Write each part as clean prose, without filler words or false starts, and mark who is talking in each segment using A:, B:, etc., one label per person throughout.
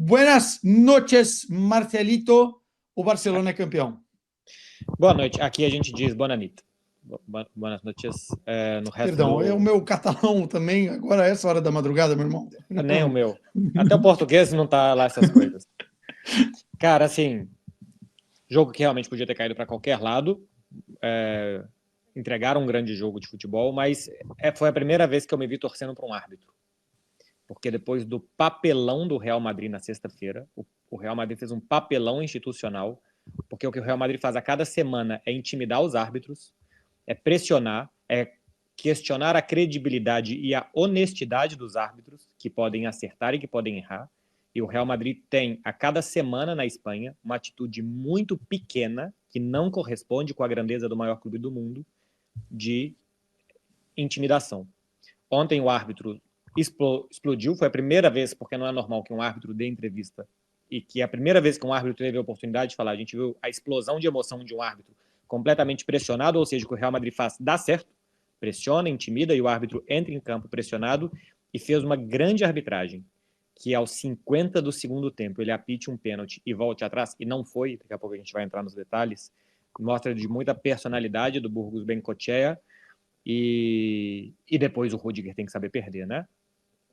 A: Buenas noches, Marcelito. O Barcelona é campeão.
B: Boa noite. Aqui a gente diz bonanita. Buenas noches. No resto
A: Perdão, é o meu catalão também. Agora é essa hora da madrugada, meu irmão.
B: Nem o meu. Até o português não tá lá essas coisas. Cara, assim, jogo que realmente podia ter caído para qualquer lado. Entregaram um grande jogo de futebol, mas foi a primeira vez que eu me vi torcendo para um árbitro. Porque depois do papelão do Real Madrid na sexta-feira, o Real Madrid fez um papelão institucional, porque o que o Real Madrid faz a cada semana é intimidar os árbitros, é pressionar, é questionar a credibilidade e a honestidade dos árbitros, que podem acertar e que podem errar. E o Real Madrid tem, a cada semana na Espanha, uma atitude muito pequena, que não corresponde com a grandeza do maior clube do mundo, de intimidação. Ontem o árbitro explodiu, foi a primeira vez, porque não é normal que um árbitro dê entrevista, e que é a primeira vez que um árbitro teve a oportunidade de falar. A gente viu a explosão de emoção de um árbitro completamente pressionado, ou seja, o que o Real Madrid faz dá certo, pressiona, intimida, e o árbitro entra em campo pressionado e fez uma grande arbitragem, que aos 50 do segundo tempo ele apite um pênalti e volte atrás, e não foi, daqui a pouco a gente vai entrar nos detalhes, mostra de muita personalidade do Burgos Bengoechea, e depois o Rudiger tem que saber perder, né?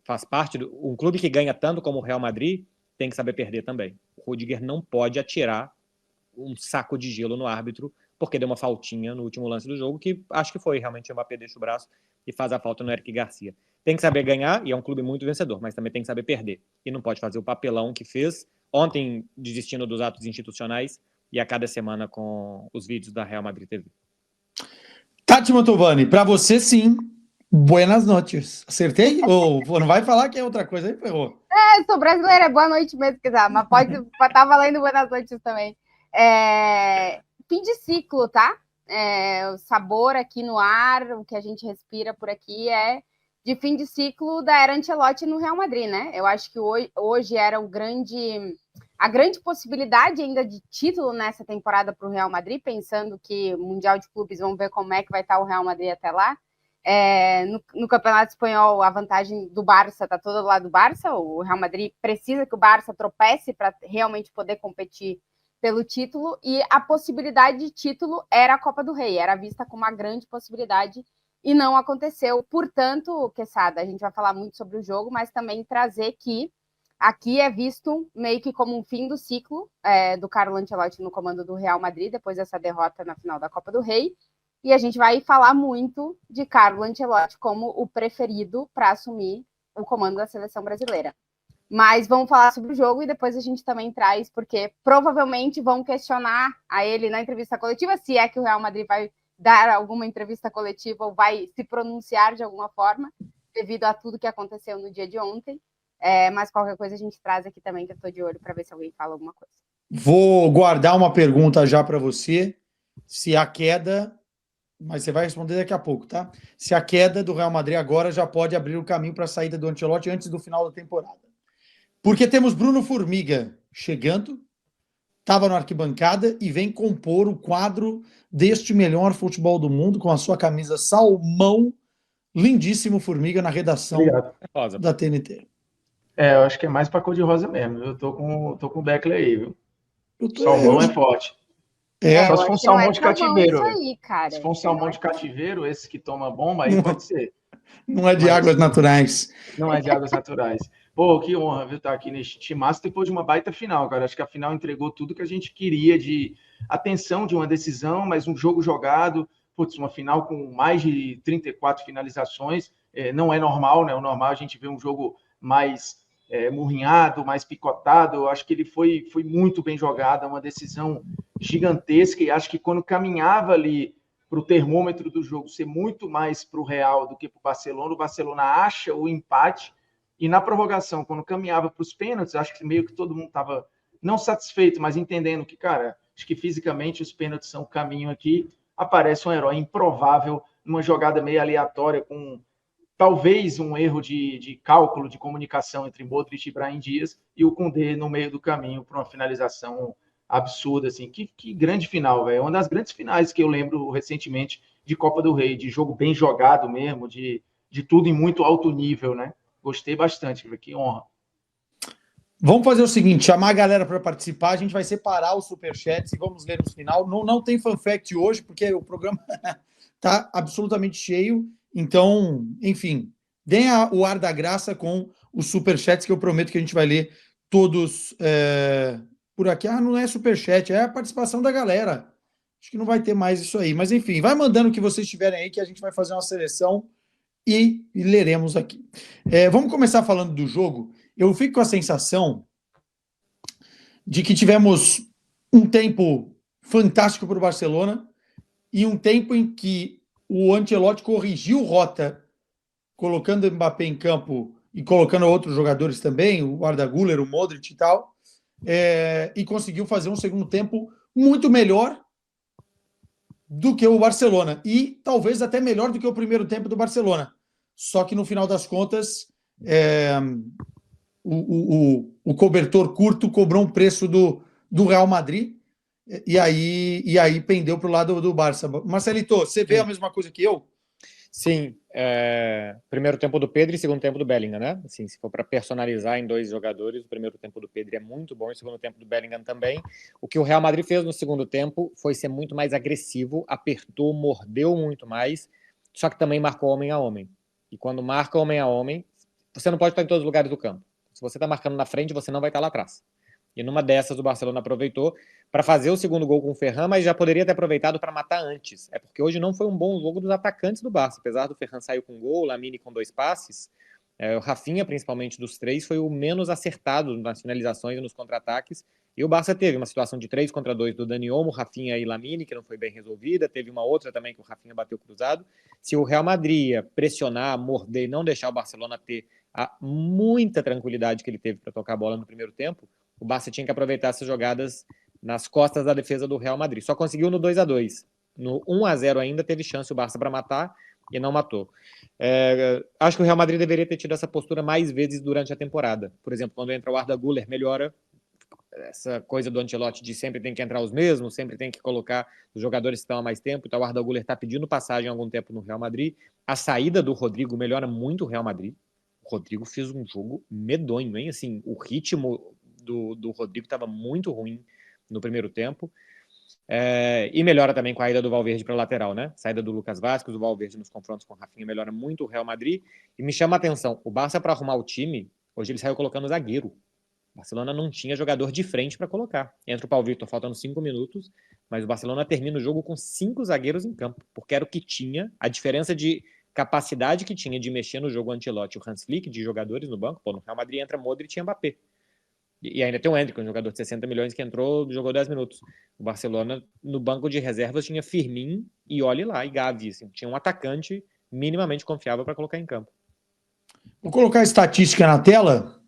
B: Faz parte um clube que ganha tanto como o Real Madrid tem que saber perder também. O Rudiger não pode atirar um saco de gelo no árbitro porque deu uma faltinha no último lance do jogo, que acho que foi realmente o Mbappé deixa o braço e faz a falta no Eric Garcia. Tem que saber ganhar, e é um clube muito vencedor, mas também tem que saber perder. E não pode fazer o papelão que fez ontem, desistindo dos atos institucionais, e a cada semana com os vídeos da Real Madrid TV.
A: Tati Mantovani, para você sim, buenas noches. Acertei? Ou não vai falar que é outra coisa aí, ferrou?
C: Sou brasileira, boa noite mesmo, quiser, mas pode estar valendo buenas noites também. Fim de ciclo, tá? O sabor aqui no ar, o que a gente respira por aqui é de fim de ciclo da era Ancelotti no Real Madrid, né? Eu acho que hoje era a grande possibilidade ainda de título nessa temporada para o Real Madrid, pensando que o Mundial de Clubes, vamos ver como é que vai estar o Real Madrid até lá. No Campeonato Espanhol, a vantagem do Barça está toda do lado do Barça. O Real Madrid precisa que o Barça tropece para realmente poder competir pelo título, e a possibilidade de título era a Copa do Rei, era vista como uma grande possibilidade e não aconteceu. Portanto, Quesada, a gente vai falar muito sobre o jogo, mas também trazer que aqui é visto meio que como um fim do ciclo do Carlo Ancelotti no comando do Real Madrid, depois dessa derrota na final da Copa do Rei. E a gente vai falar muito de Carlo Ancelotti como o preferido para assumir o comando da seleção brasileira. Mas vamos falar sobre o jogo e depois a gente também traz, porque provavelmente vão questionar a ele na entrevista coletiva, se é que o Real Madrid vai dar alguma entrevista coletiva ou vai se pronunciar de alguma forma, devido a tudo que aconteceu no dia de ontem. Mas qualquer coisa a gente traz aqui também, que eu estou de olho para ver se alguém fala alguma coisa.
A: Vou guardar uma pergunta já para você, se a queda, mas você vai responder daqui a pouco, tá? Se a queda do Real Madrid agora já pode abrir o caminho para a saída do Ancelotti antes do final da temporada. Porque temos Bruno Formiga chegando, estava na arquibancada e vem compor o quadro deste melhor futebol do mundo com a sua camisa salmão, lindíssimo Formiga na redação da TNT.
D: Eu acho que é mais para cor de rosa mesmo. Eu tô com o Beckler aí, viu? Salmão é forte. Só se for um salmão de cativeiro.
C: Isso aí, cara.
D: Se for um salmão de cativeiro, esse que toma bomba, aí pode ser.
A: Não é de águas naturais.
D: Não é de águas naturais. Pô, que honra, viu, estar aqui neste timaço depois de uma baita final, cara. Acho que a final entregou tudo que a gente queria de atenção de uma decisão, mas um jogo jogado. Putz, uma final com mais de 34 finalizações. Não é normal, né? O normal é a gente ver um jogo mais murrinhado, mais picotado. Eu acho que ele foi muito bem jogado, uma decisão gigantesca, e acho que quando caminhava ali para o termômetro do jogo ser muito mais para o Real do que para o Barcelona acha o empate, e na prorrogação, quando caminhava para os pênaltis, acho que meio que todo mundo estava não satisfeito, mas entendendo que, cara, acho que fisicamente os pênaltis são o caminho aqui, aparece um herói improvável, numa jogada meio aleatória, com talvez um erro de cálculo, de comunicação entre Modric e Brahim Dias, e o Koundé no meio do caminho para uma finalização absurda, assim. Que grande final, velho. Uma das grandes finais que eu lembro recentemente de Copa do Rei, de jogo bem jogado mesmo, de tudo em muito alto nível, né? Gostei bastante, que honra.
A: Vamos fazer o seguinte, chamar a galera para participar, a gente vai separar os superchats e vamos ler no final. Não tem fan fact hoje, porque o programa está absolutamente cheio. Então, enfim, deem o ar da graça com os superchats, que eu prometo que a gente vai ler todos por aqui. Não é superchat, é a participação da galera. Acho que não vai ter mais isso aí. Mas, enfim, vai mandando o que vocês tiverem aí, que a gente vai fazer uma seleção e leremos aqui. Vamos começar falando do jogo. Eu fico com a sensação de que tivemos um tempo fantástico para o Barcelona e um tempo em que o Ancelotti corrigiu rota, colocando o Mbappé em campo e colocando outros jogadores também, o Arda Güler, o Modric e tal, e conseguiu fazer um segundo tempo muito melhor do que o Barcelona, e talvez até melhor do que o primeiro tempo do Barcelona. Só que no final das contas, o cobertor curto cobrou um preço do Real Madrid, e aí pendeu para o lado do Barça. Marcelito, você vê a mesma coisa que eu?
B: Sim, primeiro tempo do Pedro e segundo tempo do Bellingham, né? Assim, se for para personalizar em dois jogadores, o primeiro tempo do Pedro é muito bom e o segundo tempo do Bellingham também. O que o Real Madrid fez no segundo tempo foi ser muito mais agressivo, apertou, mordeu muito mais, só que também marcou homem a homem. E quando marca homem a homem, você não pode estar em todos os lugares do campo. Se você está marcando na frente, você não vai estar lá atrás. E numa dessas, o Barcelona aproveitou para fazer o segundo gol com o Ferran, mas já poderia ter aproveitado para matar antes. É porque hoje não foi um bom jogo dos atacantes do Barça. Apesar do Ferran sair com gol, o Lamine com 2 passes, o Rafinha, principalmente dos 3, foi o menos acertado nas finalizações e nos contra-ataques. E o Barça teve uma situação de 3 contra 2 do Dani Olmo, Rafinha e Lamine, que não foi bem resolvida. Teve uma outra também que o Rafinha bateu cruzado. Se o Real Madrid ia pressionar, morder e não deixar o Barcelona ter a muita tranquilidade que ele teve para tocar a bola no primeiro tempo, o Barça tinha que aproveitar essas jogadas nas costas da defesa do Real Madrid. Só conseguiu no 2-2. No 1-0 ainda teve chance o Barça para matar e não matou. Acho que o Real Madrid deveria ter tido essa postura mais vezes durante a temporada. Por exemplo, quando entra o Arda Güler, melhora essa coisa do Ancelotti de sempre tem que entrar os mesmos, sempre tem que colocar os jogadores que estão há mais tempo. Então o Arda Güler está pedindo passagem há algum tempo no Real Madrid. A saída do Rodrigo melhora muito o Real Madrid. O Rodrigo fez um jogo medonho, hein? Assim, o ritmo do Rodrigo estava muito ruim no primeiro tempo. E melhora também com a ida do Valverde para a lateral, né? Saída do Lucas Vázquez, o Valverde nos confrontos com o Rafinha melhora muito o Real Madrid. E me chama a atenção, o Barça, para arrumar o time, hoje ele saiu colocando zagueiro. O Barcelona não tinha jogador de frente para colocar. Entra o Paulo Victor faltando 5 minutos, mas o Barcelona termina o jogo com 5 zagueiros em campo, porque era o que tinha, a diferença de capacidade que tinha de mexer no jogo Ancelotti, o Hans Flick, de jogadores no banco. Pô, no Real Madrid entra Modric e Mbappé. E ainda tem o Endrick, um jogador de 60 milhões que entrou, jogou 10 minutos. O Barcelona, no banco de reservas, tinha Firmino e olhe lá, e Gavi. Assim, tinha um atacante minimamente confiável para colocar em campo.
A: Vou colocar a estatística na tela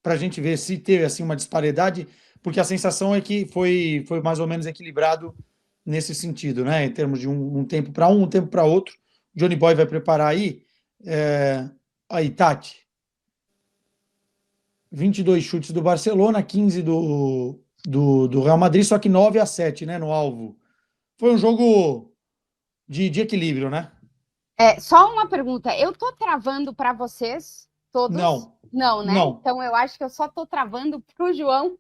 A: para a gente ver se teve assim, uma disparidade, porque a sensação é que foi mais ou menos equilibrado nesse sentido, né? Em termos de um tempo para um tempo para outro. O Johnny Boy vai preparar aí. Aí, Tati. 22 chutes do Barcelona, 15 do Real Madrid, só que 9-7, né, no alvo. Foi um jogo de equilíbrio, né?
C: Só uma pergunta. Eu tô travando para vocês todos? Não, né?
A: Não.
C: Então eu acho que eu só tô travando pro João.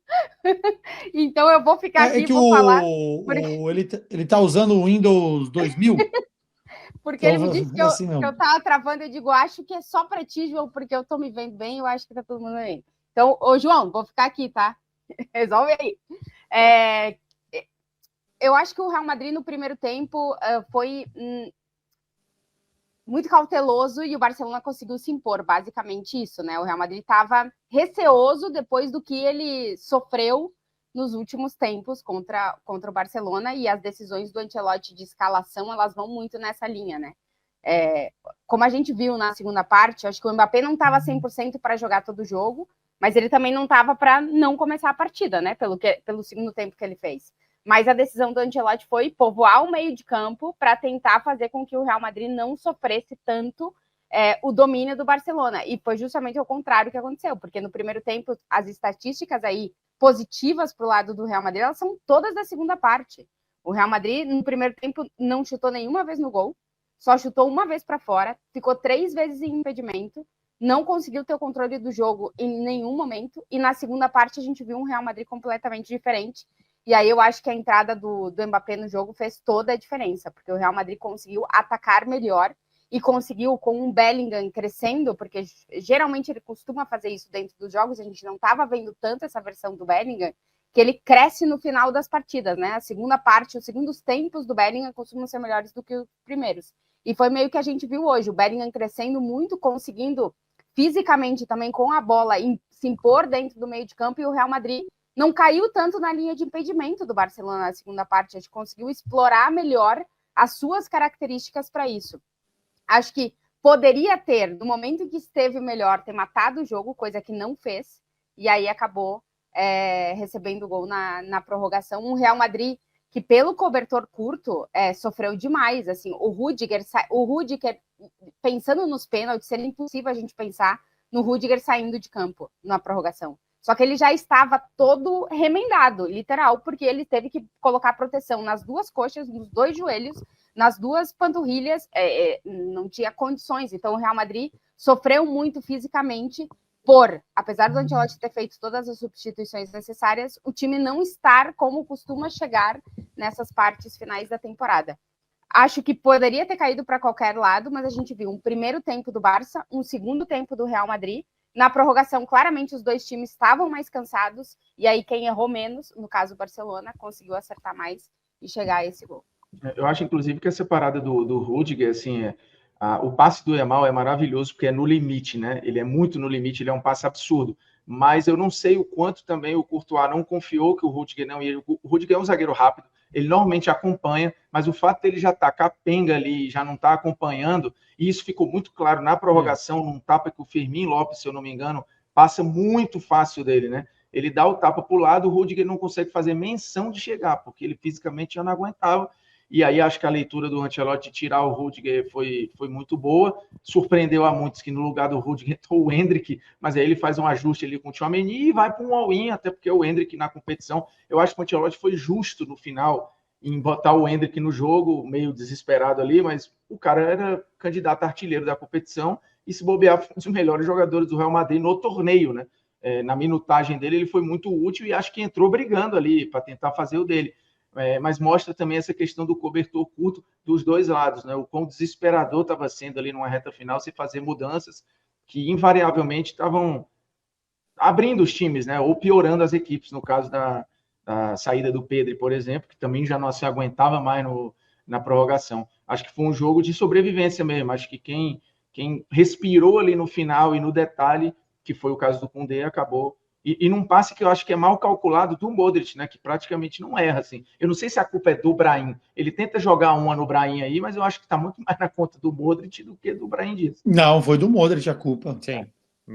C: Então eu vou ficar aqui e vou
A: falar.
C: Porque...
A: Ele tá usando o Windows 2000.
C: Porque
A: então,
C: ele me disse que eu tava travando. Eu digo, acho que é só para ti, João, porque eu tô me vendo bem. Eu acho que tá todo mundo aí. Então, ô João, vou ficar aqui, tá? Resolve aí. Eu acho que o Real Madrid no primeiro tempo foi muito cauteloso e o Barcelona conseguiu se impor, basicamente isso, né? O Real Madrid estava receoso depois do que ele sofreu nos últimos tempos contra o Barcelona, e as decisões do Ancelotti de escalação, elas vão muito nessa linha, né? Como a gente viu na segunda parte, acho que o Mbappé não estava 100% para jogar todo o jogo, mas ele também não estava para não começar a partida, né? Pelo segundo tempo que ele fez. Mas a decisão do Ancelotti foi povoar o meio de campo para tentar fazer com que o Real Madrid não sofresse tanto o domínio do Barcelona. E foi justamente o contrário que aconteceu, porque no primeiro tempo as estatísticas aí positivas para o lado do Real Madrid, elas são todas da segunda parte. O Real Madrid, no primeiro tempo, não chutou nenhuma vez no gol, só chutou uma vez para fora, ficou 3 vezes em impedimento, não conseguiu ter o controle do jogo em nenhum momento, e na segunda parte a gente viu um Real Madrid completamente diferente, e aí eu acho que a entrada do Mbappé no jogo fez toda a diferença, porque o Real Madrid conseguiu atacar melhor, e conseguiu, com o Bellingham crescendo, porque geralmente ele costuma fazer isso dentro dos jogos, a gente não estava vendo tanto essa versão do Bellingham, que ele cresce no final das partidas, né? A segunda parte, os segundos tempos do Bellingham costumam ser melhores do que os primeiros. E foi meio que a gente viu hoje, o Bellingham crescendo muito, conseguindo fisicamente também com a bola se impor dentro do meio de campo, e o Real Madrid não caiu tanto na linha de impedimento do Barcelona na segunda parte, a gente conseguiu explorar melhor as suas características para isso. Acho que poderia ter, no momento em que esteve melhor, ter matado o jogo, coisa que não fez, e aí acabou recebendo o gol na prorrogação. Um Real Madrid que, pelo cobertor curto, sofreu demais. Assim, o Rudiger, pensando nos pênaltis, seria impossível a gente pensar no Rudiger saindo de campo na prorrogação. Só que ele já estava todo remendado, literal, porque ele teve que colocar proteção nas duas coxas, nos dois joelhos, nas duas panturrilhas, não tinha condições. Então, o Real Madrid sofreu muito fisicamente apesar do Ancelotti ter feito todas as substituições necessárias, o time não estar como costuma chegar nessas partes finais da temporada. Acho que poderia ter caído para qualquer lado, mas a gente viu um primeiro tempo do Barça, um segundo tempo do Real Madrid. Na prorrogação, claramente, os dois times estavam mais cansados, e aí quem errou menos, no caso o Barcelona, conseguiu acertar mais e chegar a esse gol.
D: Eu acho, inclusive, que essa parada do Rudiger, assim, o passe do Yamal é maravilhoso, porque é no limite, né? Ele é muito no limite, ele é um passe absurdo. Mas eu não sei o quanto também o Courtois não confiou que o Rudiger não ia. O Rudiger é um zagueiro rápido, ele normalmente acompanha, mas o fato dele já estar capenga ali, já não estar acompanhando, e isso ficou muito claro na prorrogação, num tapa que o Fermin Lopes, se eu não me engano, passa muito fácil dele, né? Ele dá o tapa para o lado, o Rudiger não consegue fazer menção de chegar, porque ele fisicamente já não aguentava. E aí acho que a leitura do Ancelotti tirar o Rudiger foi muito boa. Surpreendeu a muitos que no lugar do Rudiger entrou o Endrick, mas aí ele faz um ajuste ali com o Tchouaméni e vai para um all-in, até porque o Endrick na competição, eu acho que o Ancelotti foi justo no final em botar o Endrick no jogo, meio desesperado ali, mas o cara era candidato a artilheiro da competição e se bobear foi um dos melhores jogadores do Real Madrid no torneio, né? Na minutagem dele ele foi muito útil e acho que entrou brigando ali para tentar fazer o dele. Mas mostra também essa questão do cobertor curto dos dois lados, né? O quão desesperador estava sendo ali numa reta final se fazer mudanças que invariavelmente estavam abrindo os times, né? Ou piorando as equipes, no caso da saída do Pedri, por exemplo, que também já não se aguentava mais na prorrogação. Acho que foi um jogo de sobrevivência mesmo. Acho que quem respirou ali no final e no detalhe, que foi o caso do Koundé, acabou. E num passe que eu acho que é mal calculado do Modric, né? Que praticamente não erra, assim. Eu não sei se a culpa é do Brahim. Ele tenta jogar uma no Brahim aí, mas eu acho que está muito mais na conta do Modric do que do Brahim Dias.
A: Não, foi do Modric a culpa.
B: Sim.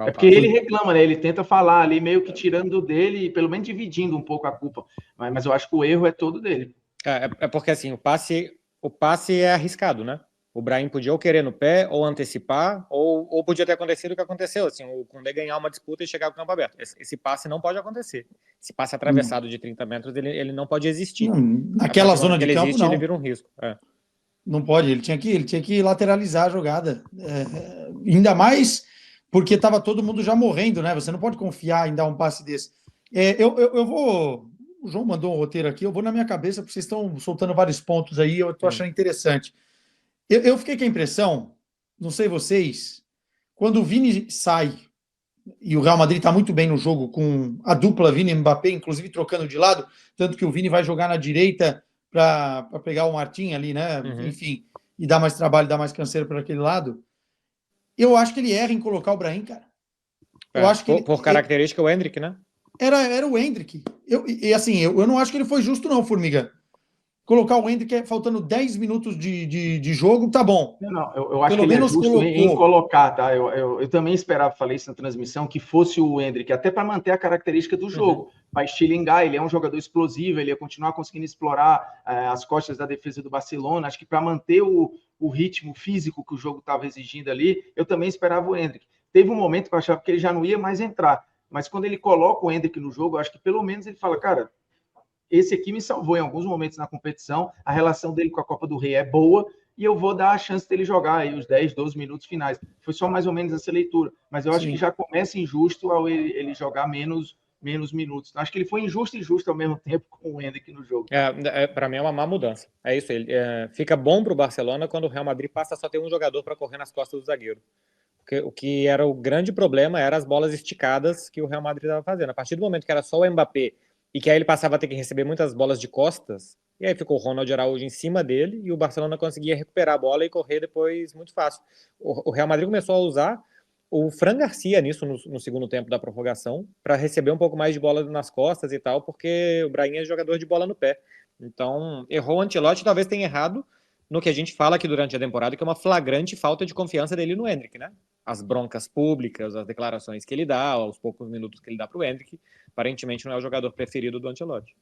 D: É porque ele reclama, né? Ele tenta falar ali, meio que tirando dele, pelo menos dividindo um pouco a culpa. Mas eu acho que o erro é todo dele.
B: É porque, assim, o passe é arriscado, né? O Brahim podia ou querer no pé, ou antecipar, ou podia ter acontecido o que aconteceu, assim, o Koundé ganhar uma disputa e chegar ao campo aberto. Esse passe não pode acontecer. Esse passe atravessado de 30 metros, ele não pode existir.
A: Naquela zona de campo, não.
B: Ele vira um risco.
A: Não pode, ele tinha que lateralizar a jogada. Ainda mais porque estava todo mundo já morrendo, né? Você não pode confiar em dar um passe desse. Eu vou... O João mandou um roteiro aqui, eu vou na minha cabeça, porque vocês estão soltando vários pontos aí, eu estou achando interessante. Eu fiquei com a impressão, não sei vocês, quando o Vini sai, e o Real Madrid está muito bem no jogo, com a dupla Vini e Mbappé, inclusive trocando de lado, tanto que o Vini vai jogar na direita para pegar o Martim ali, né? Enfim, e dar mais trabalho, dar mais canseiro para aquele lado. Eu acho que ele erra em colocar o Brahim, cara. Eu acho que
B: por característica, o Endrick, né?
A: Era o Endrick. Eu não acho que ele foi justo, não, Formiga. Colocar o Endrick faltando 10 minutos de jogo, tá bom.
D: Eu acho que ele é justo em colocar, tá? Eu também esperava, falei isso na transmissão, que fosse o Endrick, até para manter a característica do jogo. Para estilingar, ele é um jogador explosivo, ele ia continuar conseguindo explorar as costas da defesa do Barcelona. Acho que para manter o ritmo físico que o jogo estava exigindo ali, eu também esperava o Endrick. Teve um momento que eu achava que ele já não ia mais entrar, mas quando ele coloca o Endrick no jogo, eu acho que pelo menos ele fala, cara, esse aqui me salvou em alguns momentos na competição, a relação dele com a Copa do Rei é boa, e eu vou dar a chance dele jogar aí os 10, 12 minutos finais. Foi só mais ou menos essa leitura, mas eu acho que já começa injusto ao ele jogar menos minutos. Acho que ele foi injusto e justo ao mesmo tempo com o Endrick no jogo.
B: Para mim é uma má mudança. É isso. Fica bom para o Barcelona quando o Real Madrid passa a só ter um jogador para correr nas costas do zagueiro. Porque o que era o grande problema era as bolas esticadas que o Real Madrid estava fazendo. A partir do momento que era só o Mbappé e que aí ele passava a ter que receber muitas bolas de costas, e aí ficou o Ronald Araújo em cima dele e o Barcelona conseguia recuperar a bola e correr depois muito fácil. O Real Madrid começou a usar o Fran Garcia nisso no segundo tempo da prorrogação para receber um pouco mais de bola nas costas e tal, porque o Brahim é jogador de bola no pé. Então, errou o Ancelotti, talvez tenha errado no que a gente fala aqui durante a temporada, que é uma flagrante falta de confiança dele no Endrick, né? As broncas públicas, as declarações que ele dá, aos poucos minutos que ele dá para o Endrick, aparentemente não é o jogador preferido do Ancelotti.